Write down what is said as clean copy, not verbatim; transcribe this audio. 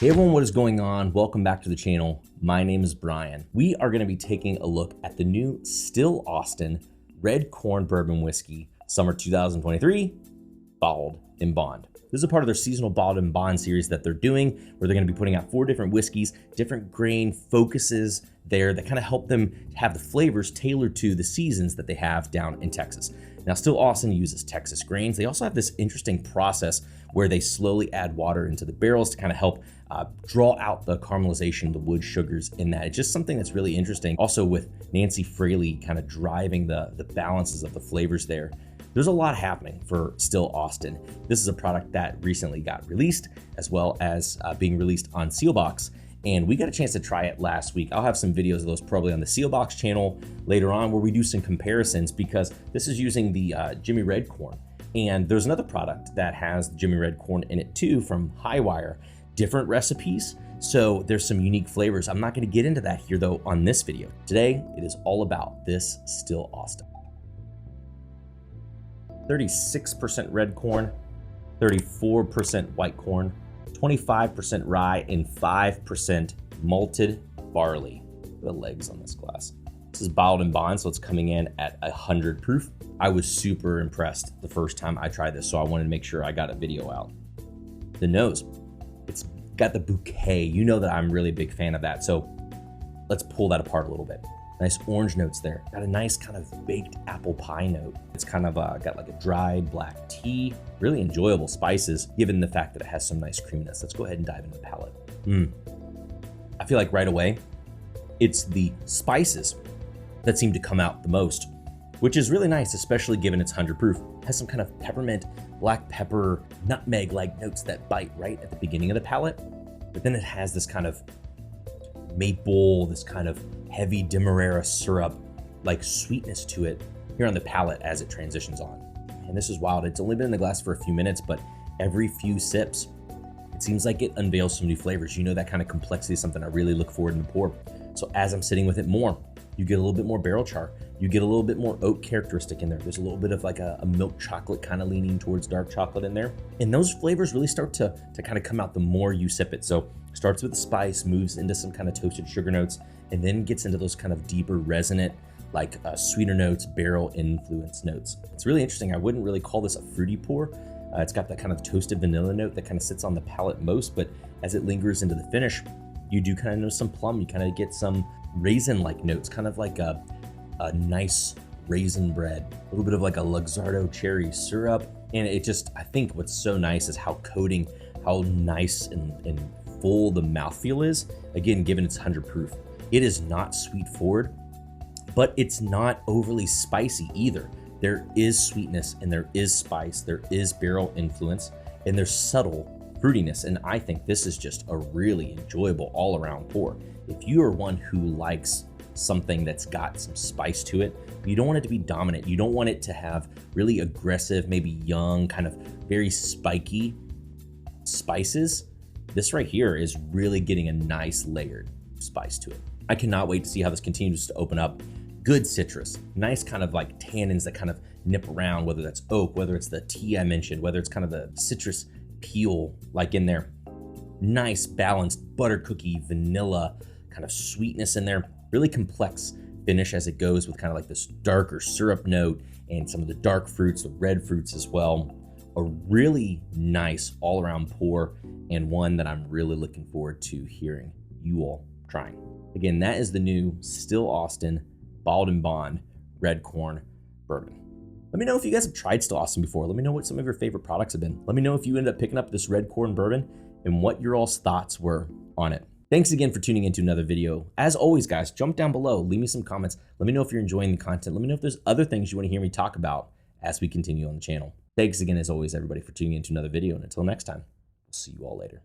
Hey everyone, what is going on? Welcome back to the channel. My name is Brian. We are going to be taking a look at the new Still Austin Red Corn Bourbon Whiskey, Summer 2023, bottled in bond. This is a part of their seasonal bottled in bond series that they're doing, where they're going to be putting out 4 different whiskeys, different grain focuses there that kind of help them have the flavors tailored to the seasons that they have down in Texas. Now, Still Austin uses Texas grains. They also have this interesting process where they slowly add water into the barrels to kind of help draw out the caramelization, the wood sugars in that. It's just something that's really interesting. Also with Nancy Fraley kind of driving the balances of the flavors there. There's a lot happening for Still Austin. This is a product that recently got released, as well as being released on Sealbox. And we got a chance to try it last week. I'll have some videos of those probably on the Sealbox channel later on where we do some comparisons, because this is using the Jimmy Red Corn. And there's another product that has Jimmy Red Corn in it too from Highwire. Different recipes, so there's some unique flavors. I'm not going to get into that here though on this video. Today, it is all about this Still Austin. 36% red corn, 34% white corn, 25% rye, and 5% malted barley. Look at the legs on this glass. This is bottled in bond, so it's coming in at 100 proof. I was super impressed the first time I tried this, so I wanted to make sure I got a video out. The nose, it's got the bouquet. You know that I'm really a big fan of that, so let's pull that apart a little bit. Nice orange notes there. Got a nice kind of baked apple pie note. It's kind of got like a dried black tea. Really enjoyable spices, given the fact that it has some nice creaminess. Let's go ahead and dive into the palate. I feel like right away, it's the spices that seem to come out the most, which is really nice, especially given it's 100 proof. It has some kind of peppermint, black pepper, nutmeg-like notes that bite right at the beginning of the palate. But then it has this kind of maple, this kind of heavy demerara syrup like sweetness to it here on the palate as it transitions on. And this is wild. It's only been in the glass for a few minutes, but every few sips, it seems like it unveils some new flavors. You know, that kind of complexity is something I really look forward to pour. So as I'm sitting with it more, you get a little bit more barrel char. You get a little bit more oak characteristic in there. There's a little bit of like a milk chocolate kind of leaning towards dark chocolate in there. And those flavors really start to kind of come out the more you sip it. So starts with the spice, moves into some kind of toasted sugar notes, and then gets into those kind of deeper resonant, like sweeter notes, barrel influence notes. It's really interesting. I wouldn't really call this a fruity pour. It's got that kind of toasted vanilla note that kind of sits on the palate most, but as it lingers into the finish, you do kind of know some plum. You kind of get some raisin-like notes, kind of like a nice raisin bread, a little bit of like a Luxardo cherry syrup. And it just, I think what's so nice is how nice and full the mouthfeel is. Again, given it's 100 proof. It is not sweet forward, but it's not overly spicy either. There is sweetness and there is spice, there is barrel influence, and there's subtle fruitiness. And I think this is just a really enjoyable all-around pour. If you are one who likes something that's got some spice to it, but you don't want it to be dominant, you don't want it to have really aggressive, maybe young, kind of very spiky spices, this right here is really getting a nice layered spice to it. I cannot wait to see how this continues to open up. Good citrus, nice kind of like tannins that kind of nip around, whether that's oak, whether it's the tea I mentioned, whether it's kind of the citrus peel like in there. Nice balanced butter cookie, vanilla kind of sweetness in there. Really complex finish as it goes with kind of like this darker syrup note and some of the dark fruits, the red fruits as well. A really nice all around pour, and one that I'm really looking forward to hearing you all trying. Again, that is the new Still Austin bottled in bond red corn bourbon. Let me know if you guys have tried Still Austin before. Let me know what some of your favorite products have been. Let me know if you ended up picking up this red corn bourbon and what your all's thoughts were on it. Thanks again for tuning into another video. As always, guys, jump down below, leave me some comments. Let me know if you're enjoying the content. Let me know if there's other things you want to hear me talk about as we continue on the channel. Thanks again, as always, everybody, for tuning into another video. And until next time, we'll see you all later.